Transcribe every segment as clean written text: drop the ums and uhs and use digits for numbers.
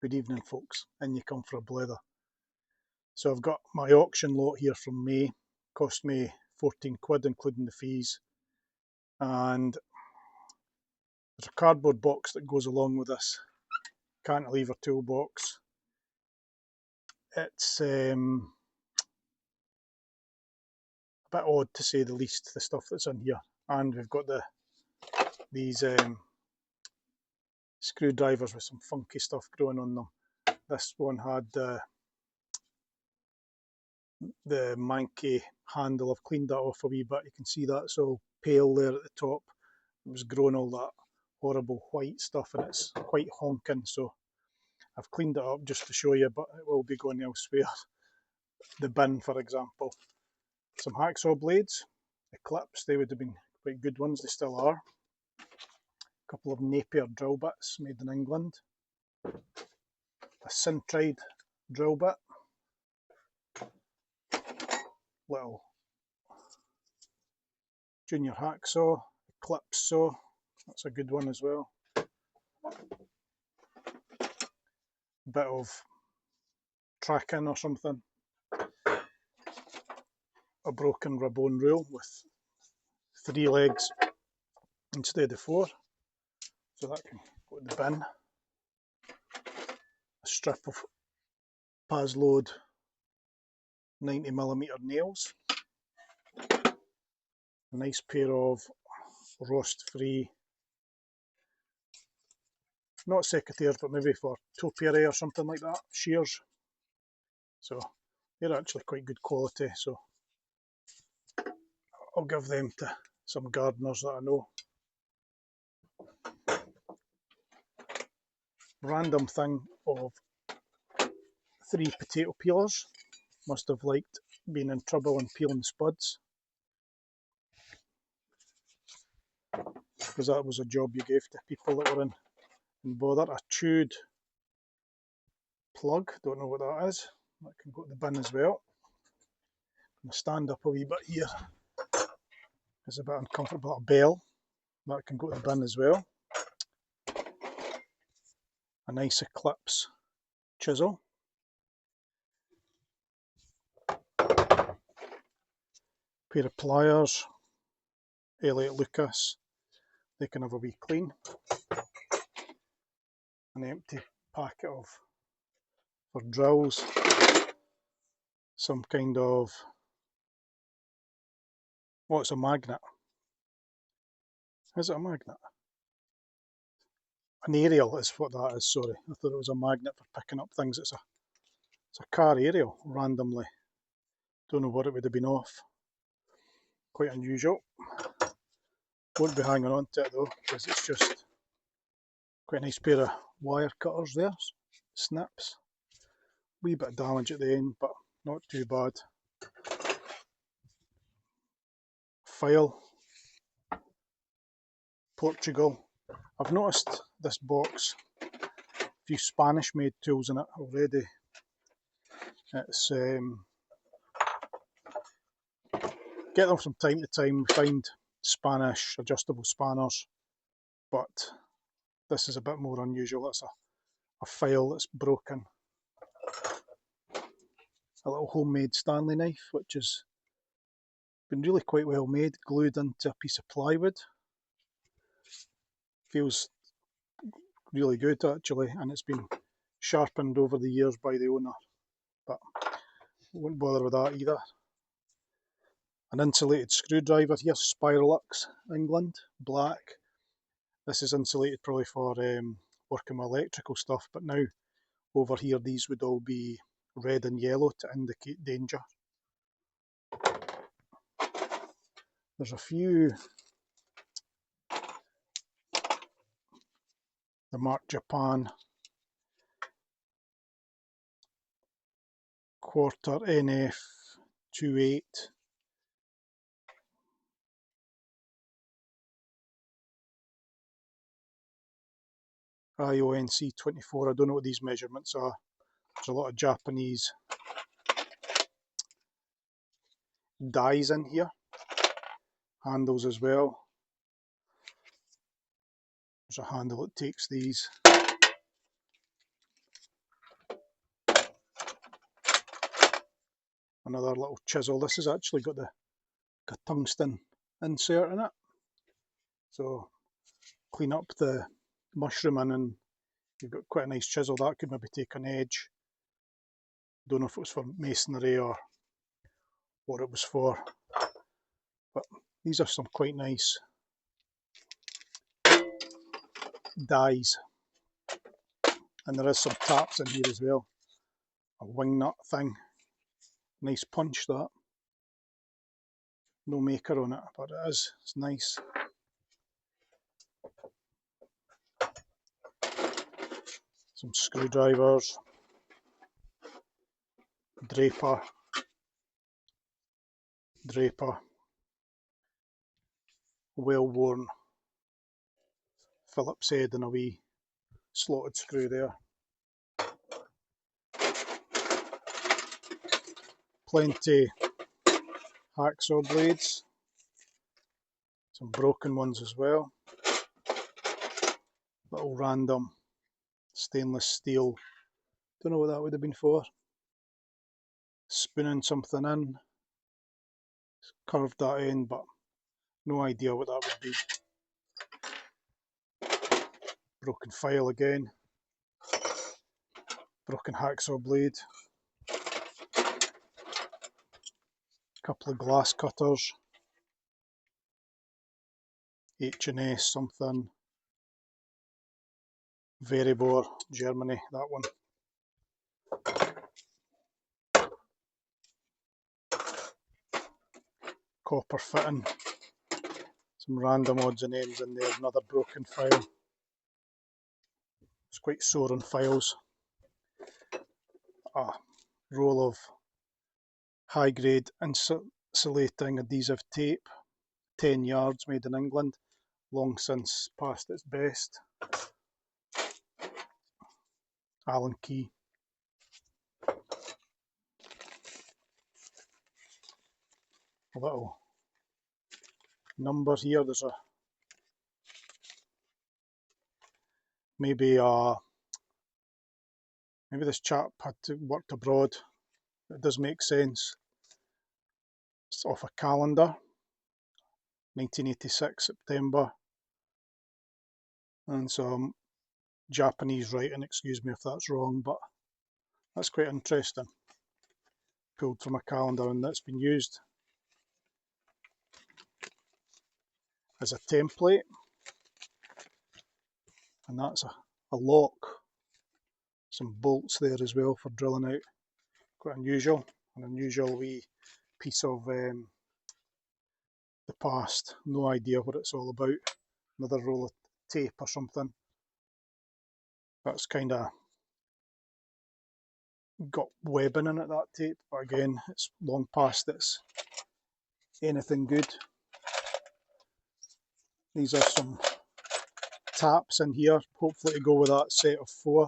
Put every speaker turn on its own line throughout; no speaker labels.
Good evening, folks, and you come for a blether. So I've got my auction lot here from May, cost me 14 quid including the fees, and there's a cardboard box that goes along with this cantilever toolbox. It's a bit odd to say the least, the stuff that's in here, and we've got these screwdrivers with some funky stuff growing on them. This one had the manky handle. I've cleaned that off a wee bit. You can see that's all pale there at the top. It was growing all that horrible white stuff, and it's quite honking, so I've cleaned it up just to show you, but it will be going elsewhere. The bin, for example. Some hacksaw blades, the clips, they would have been quite good ones, they still are. A couple of Napier drill bits made in England. A Syntride drill bit. Little junior hacksaw, clip saw, that's a good one as well. Bit of tracking or something. A broken Rabone rule with 3 legs instead of 4, so that can go in the bin. A strip of Paslode 90mm nails. A nice pair of rost-free, not secateurs, but maybe for topiary or something like that, shears. So they're actually quite good quality, so I'll give them to some gardeners that I know. Random thing of 3 potato peelers. Must have liked being in trouble and peeling spuds, because that was a job you gave to people that were in bother. A chewed plug, don't know what that is. That can go to the bin as well. I'm going to stand up a wee bit here. It's a bit uncomfortable. A bell, that can go to the bin as well. A nice Eclipse chisel. Pair of pliers, Elliott Lucas, they can have a wee clean. An empty packet of for drills, some kind of, oh, it's a magnet. Is it a magnet? An aerial is what that is, sorry. I thought it was a magnet for picking up things. It's a car aerial, randomly. Don't know what it would have been off. Quite unusual. Won't be hanging on to it though, because it's just quite a nice pair of wire cutters there. Snips. Wee bit of damage at the end, but not too bad. File. Portugal. I've noticed this box, a few Spanish made tools in it already. It's get them from time to time. We find Spanish adjustable spanners, but this is a bit more unusual. It's a file that's broken. A little homemade Stanley knife, which has been really quite well made, glued into a piece of plywood. Feels really good actually, and it's been sharpened over the years by the owner, but won't bother with that either. An insulated screwdriver here, Spiralux, England, black. This is insulated probably for working with electrical stuff, but now over here these would all be red and yellow to indicate danger. There's a few, the Mark Japan quarter NF28. IONC 24, I don't know what these measurements are. There's a lot of Japanese dies in here. Handles as well. There's a handle that takes these. Another little chisel. This has actually got a tungsten insert in it. So clean up the mushroom in and you've got quite a nice chisel. That could maybe take an edge. Don't know if it was for masonry or what it was for. But these are some quite nice dies. And there is some taps in here as well. A wing nut thing. Nice punch that. No maker on it, but it is. It's nice. Some screwdrivers. Draper. Well worn Phillips head and a wee slotted screw there. Plenty hacksaw blades. Some broken ones as well. Little random stainless steel. Don't know what that would have been for. Spooning something in. Curved that end, but no idea what that would be. Broken file again. Broken hacksaw blade. Couple of glass cutters. H&S something. Veribor, Germany, that one. Copper fitting. Some random odds and ends in there. Another broken file. It's quite sore on files. A roll of high grade insulating adhesive tape. 10 yards, made in England. Long since past its best. Allen key. A little number here. There's a maybe this chap had to worked abroad. It does make sense. It's off a calendar. 1986 September. And some Japanese writing, excuse me if that's wrong, but that's quite interesting. Pulled from a calendar, and that's been used as a template. And that's a lock. Some bolts there as well for drilling out. Quite unusual. An unusual wee piece of the past. No idea what it's all about. Another roll of tape or something. That's kind of got webbing in it, that tape, but again, it's long past its anything good. These are some taps in here, hopefully to go with that set of 4.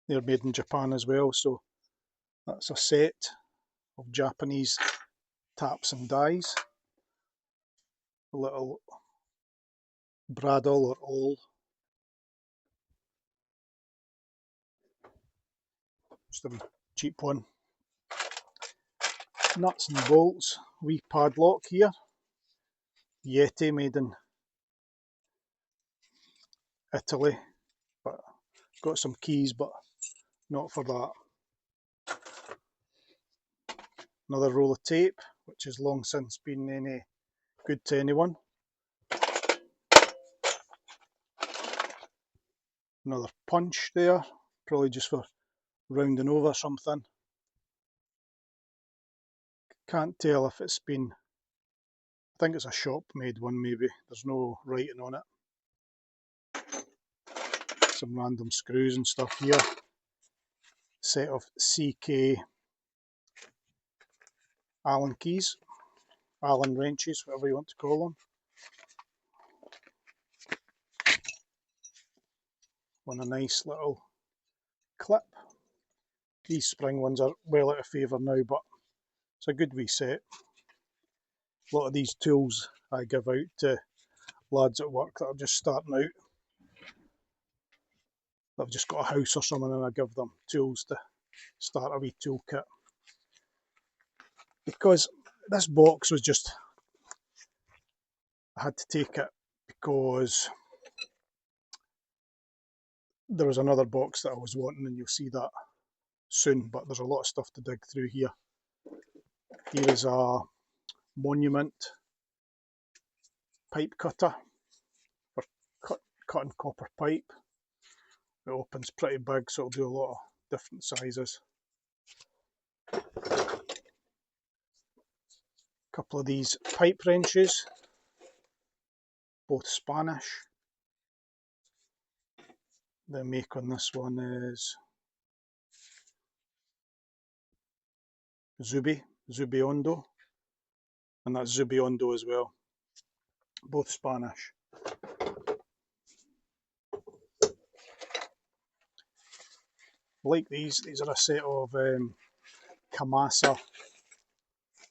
They're made in Japan as well, so that's a set of Japanese taps and dies. A little bradawl or awl. Just a wee cheap one. Nuts and bolts, wee padlock here. Yeti, made in Italy, but got some keys, but not for that. Another roll of tape, which has long since been any good to anyone. Another punch there, probably just for rounding over something. Can't tell if it's been, I think it's a shop made one maybe, there's no writing on it. Some random screws and stuff here. Set of CK Allen keys, Allen wrenches, whatever you want to call them. On a nice little clip. These spring ones are well out of favour now, but it's a good wee set. A lot of these tools I give out to lads at work that are just starting out. They've just got a house or something and I give them tools to start a wee toolkit. Because this box was just, I had to take it because there was another box that I was wanting, and you'll see that soon, but there's a lot of stuff to dig through here. Here is a Monument pipe cutter for cutting copper pipe. It opens pretty big, so it'll do a lot of different sizes. A couple of these pipe wrenches, both Spanish. The make on this one is Zubiondo, and that's Zubiondo as well, both Spanish. Like these are a set of Kamasa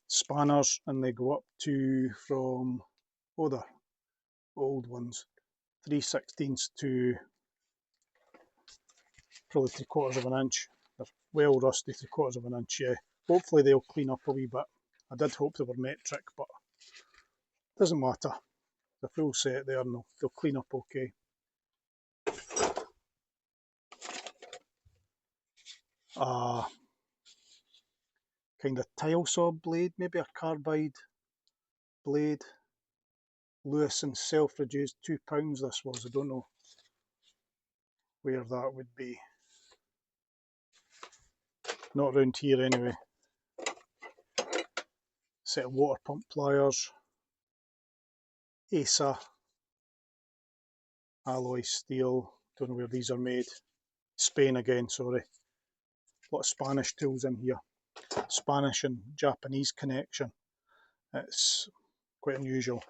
spanners, and they go up to from, oh, they're old ones, 3/16 to probably 3/4 of an inch. They're well rusty, 3/4 of an inch, yeah. Hopefully they'll clean up a wee bit. I did hope they were metric, but it doesn't matter. The full set there, and they'll clean up okay. Kind of tile saw blade, maybe a carbide blade. Lewis and Selfridges, £2 this was. I don't know where that would be. Not around here anyway. Set of water pump pliers. ASA alloy steel. Don't know where these are made. Spain again, sorry. A lot of Spanish tools in here. Spanish and Japanese connection. It's quite unusual.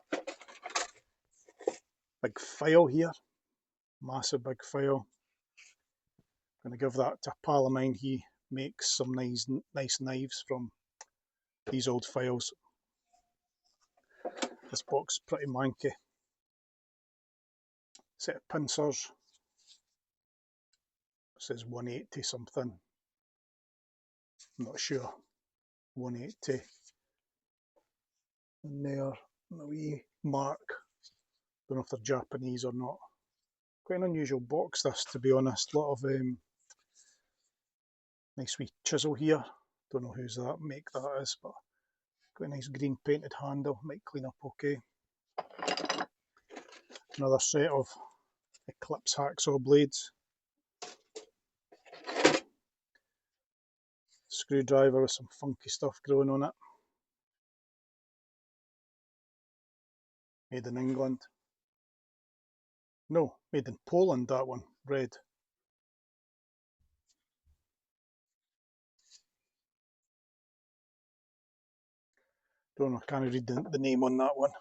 Big file here. Massive big file. Going to give that to a pal of mine. He makes some nice knives from these old files. This box is pretty manky. Set of pincers. It says 180 something. I'm not sure. 180. And there, a wee mark. Don't know if they're Japanese or not. Quite an unusual box this, to be honest. A lot of nice wee chisel here. Don't know whose that make that is, but quite a nice green painted handle. Might clean up okay. Another set of Eclipse hacksaw blades. Screwdriver with some funky stuff growing on it. Made in England. No, made in Poland, that one. Red. Don't know, I can't read the name on that one.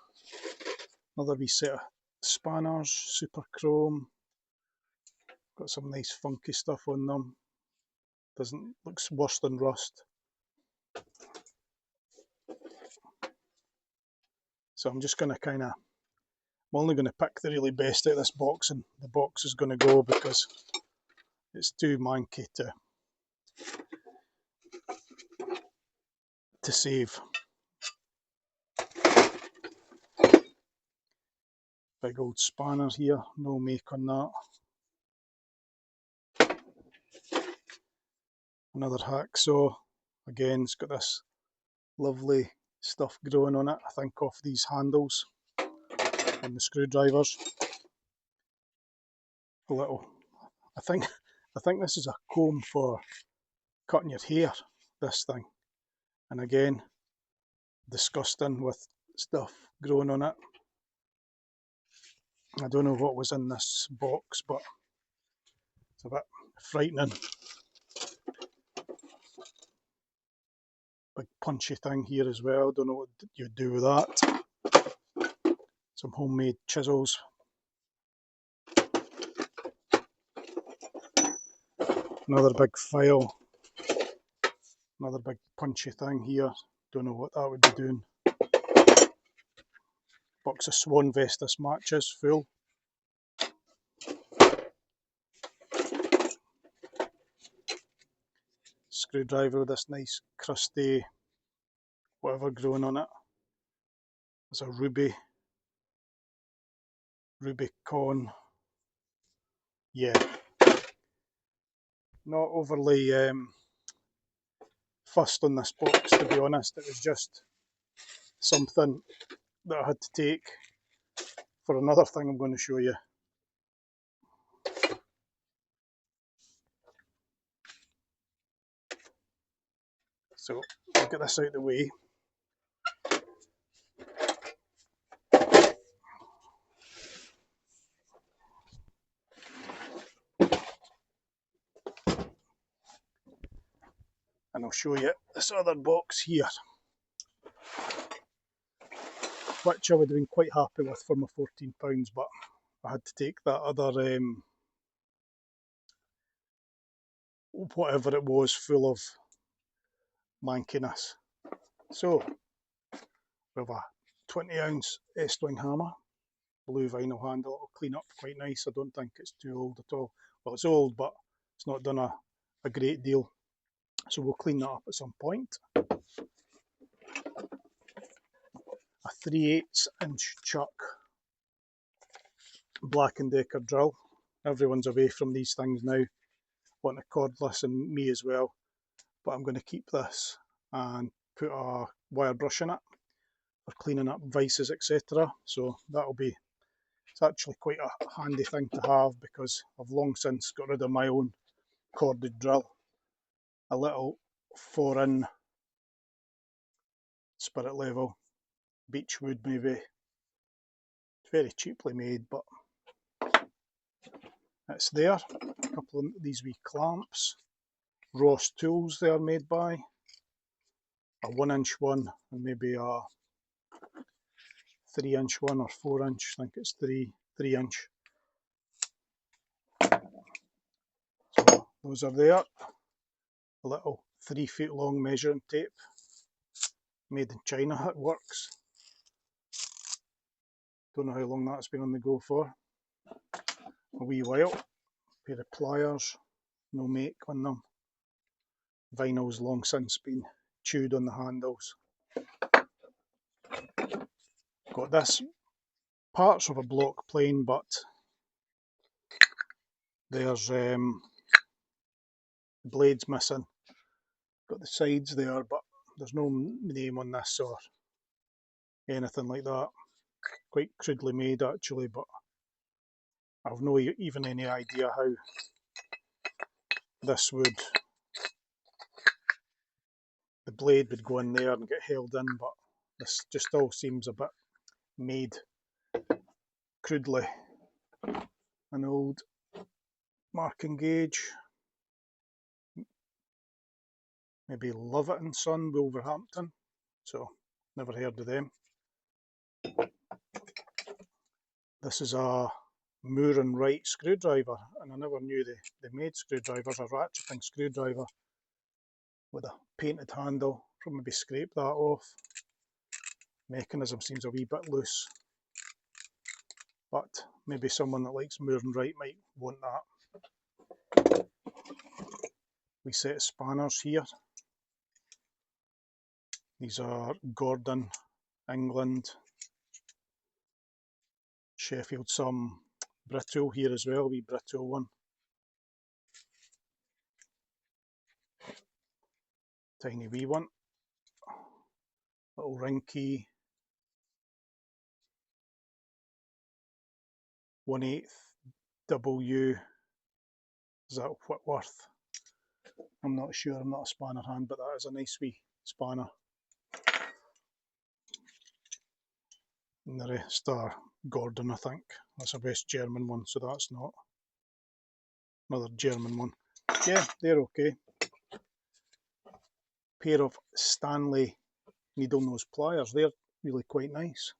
Another wee set of spanners, super chrome. Got some nice funky stuff on them. Looks worse than rust. So I'm just going to I'm only going to pick the really best out of this box, and the box is going to go because it's too manky to save. Big old spanners here, no make on that. Another hacksaw, again it's got this lovely stuff growing on it, I think off these handles and the screwdrivers. A little, I think this is a comb for cutting your hair, this thing. And again, disgusting with stuff growing on it. I don't know what was in this box, but it's a bit frightening. Big punchy thing here as well, don't know what you'd do with that. Some homemade chisels. Another big file. Another big punchy thing here, don't know what that would be doing. Box of Swan Vestas matches, full. screwdriver with this nice crusty whatever growing on it. It's a Rubicon. Yeah, not overly fussed on this box, to be honest. It was just something that I had to take for another thing I'm going to show you. So I'll get this out of the way. And I'll show you this other box here, which I would have been quite happy with for my £14, but I had to take that other whatever it was full of mankiness. So we have a 20-ounce Estwing hammer, blue vinyl handle. It'll clean up quite nice. I don't think it's too old at all. Well, it's old, but it's not done a great deal. So we'll clean that up at some point. A 3/8 inch chuck Black & Decker drill. Everyone's away from these things now, wanting a cordless, and me as well. But I'm going to keep this and put a wire brush in it for cleaning up vices, etc. So that'll be, it's actually quite a handy thing to have, because I've long since got rid of my own corded drill. A little 4-in Spirit Level, Beechwood maybe. It's very cheaply made, but it's there. A couple of these wee clamps. Ross Tools they are made by. A 1-inch one and maybe a 3-inch one, or 4-inch. I think it's 3-inch. So those are there. A little 3-foot long measuring tape, made in China. It works. Don't know how long that's been on the go for. A wee while. Pair of pliers, no make on them. Vinyl's long since been chewed on the handles. Got this, parts of a block plane, but there's blades missing. Got the sides there, but there's no name on this or anything like that. Quite crudely made actually, but I've no even any idea how this would, the blade would go in there and get held in, but this just all seems a bit made crudely. An old Mark and Gauge, maybe Lovett and Son, Wolverhampton, so never heard of them. This is a Moore and Wright screwdriver, and I never knew they made screwdrivers. A ratcheting screwdriver with a painted handle. Probably maybe scrape that off. Mechanism seems a wee bit loose, but maybe someone that likes Moore and Wright might want that. Wee set of spanners here. These are Gordon, England, Sheffield, some Bristol here as well, wee Bristol one. Tiny wee one. Little ring key. 1/8 W. Is that Whitworth? I'm not sure, I'm not a spanner hand, but that is a nice wee spanner. And the rest are Gordon, I think. That's a West German one, so that's not. Another German one. Yeah, they're okay. Pair of Stanley needle nose pliers, they're really quite nice.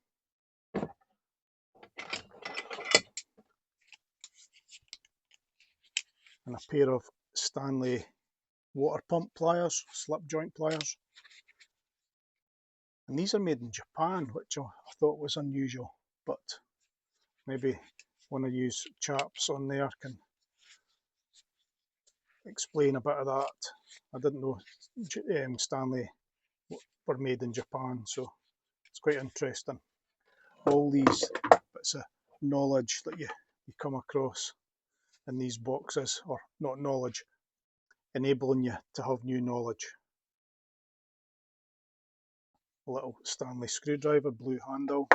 And a pair of Stanley water pump pliers, slip joint pliers. And these are made in Japan, which I thought was unusual, but maybe one of you chaps on there can explain a bit of that. I didn't know Stanley were made in Japan, so it's quite interesting. All these bits of knowledge that you come across in these boxes, or not knowledge, enabling you to have new knowledge. A little Stanley screwdriver, blue handle.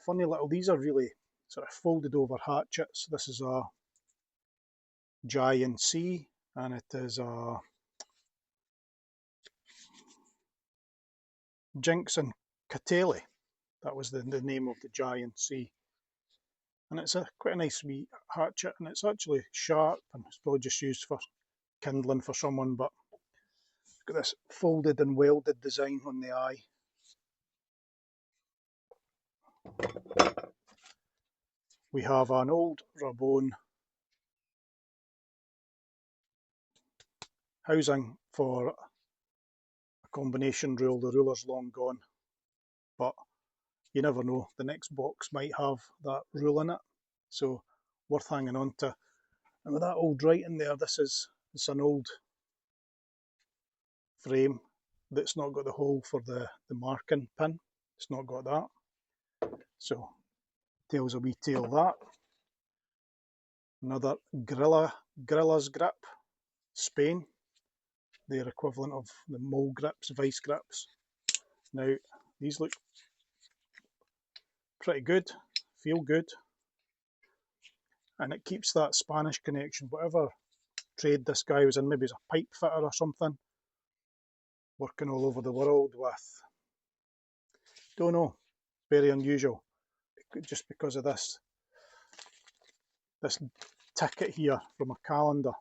Funny little, these are really sort of folded over hatchets. This is a Giant C, and it is a Jinks and Catelli. That was the name of the Giant C. And it's quite a nice wee hatchet, and it's actually sharp, and it's probably just used for kindling for someone, but it's got this folded and welded design on the eye. We have an old Rabone housing for a combination rule. The ruler's long gone, but you never know, the next box might have that rule in it, so worth hanging on to. And with that old writing there, it's an old frame that's not got the hole for the marking pin. It's not got that, so tells a wee tale of that. Another Gorilla's grip, Spain, their equivalent of the mole grips, vice grips. Now these look pretty good, feel good, and it keeps that Spanish connection. Whatever trade this guy was in, maybe he's a pipe fitter or something, working all over the world with, don't know, very unusual, just because of this ticket here from a calendar.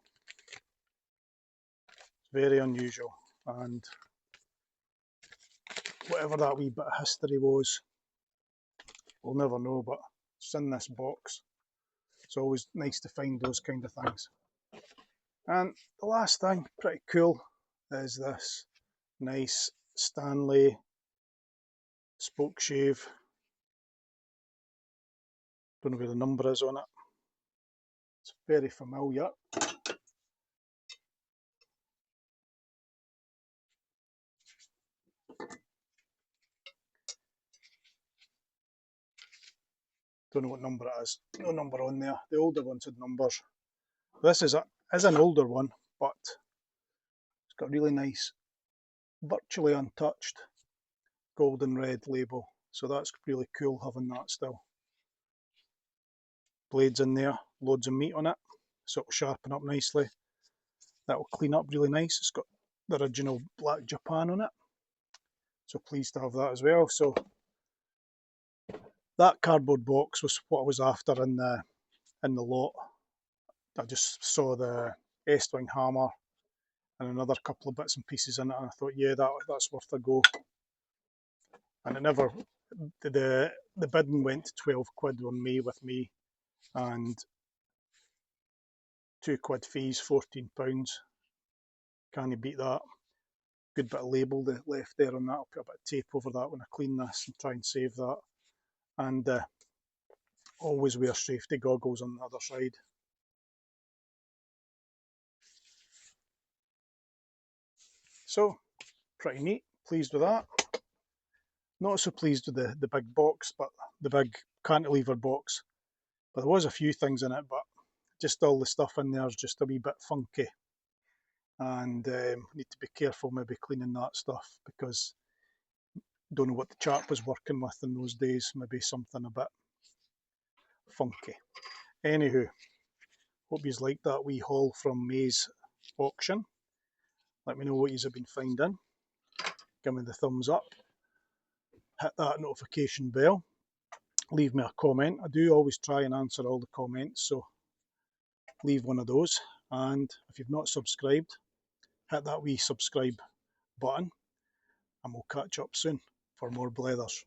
Very unusual, and whatever that wee bit of history was, we'll never know, but it's in this box. It's always nice to find those kind of things. And the last thing, pretty cool, is this nice Stanley Spokeshave. Don't know where the number is on it. It's very familiar. Don't know what number it is. No number on there. The older ones had numbers. This is an older one, but it's got a really nice, virtually untouched golden red label. So that's really cool having that still. Blades in there, loads of meat on it, so it'll sharpen up nicely. That will clean up really nice. It's got the original Black Japan on it, so pleased to have that as well. So that cardboard box was what I was after in the lot. I just saw the Estwing hammer and another couple of bits and pieces in it, and I thought, yeah, that's worth a go. And it never, the bidding went to 12 quid on me with me, and £2 fees, £14. Can you beat that? Good bit of label left there on that. I'll put a bit of tape over that when I clean this and try and save that. And always wear safety goggles on the other side. So, pretty neat, pleased with that. Not so pleased with the big box, but the big cantilever box. But there was a few things in it, but just all the stuff in there is just a wee bit funky. And need to be careful maybe cleaning that stuff, because don't know what the chap was working with in those days, maybe something a bit funky. Anywho, hope you've liked that wee haul from May's auction. Let me know what you've been finding. Give me the thumbs up. Hit that notification bell. Leave me a comment. I do always try and answer all the comments, so leave one of those. And if you've not subscribed, hit that wee subscribe button, and we'll catch up soon for more blethers.